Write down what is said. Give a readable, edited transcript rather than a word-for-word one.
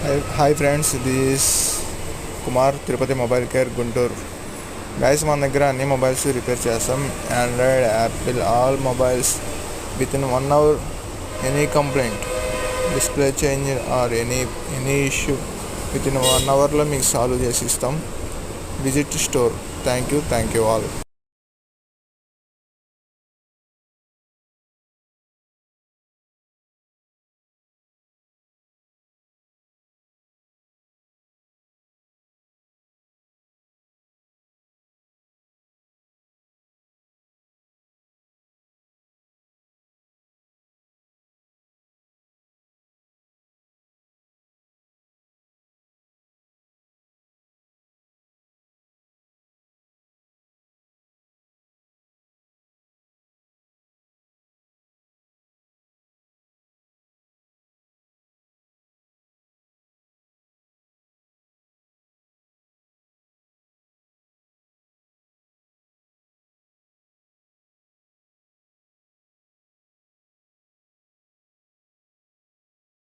Hi friends, this is Kumar Tirupati Mobile Care Guntur. Guys మన దగ్గర అన్ని mobiles repair చేస్తాం. Android, Apple, all mobiles with in 1 hour. Any complaint, display change or any issue with in 1 hourలో మీకు solve చేసి ఇస్తాం. Visit store. Thank you all.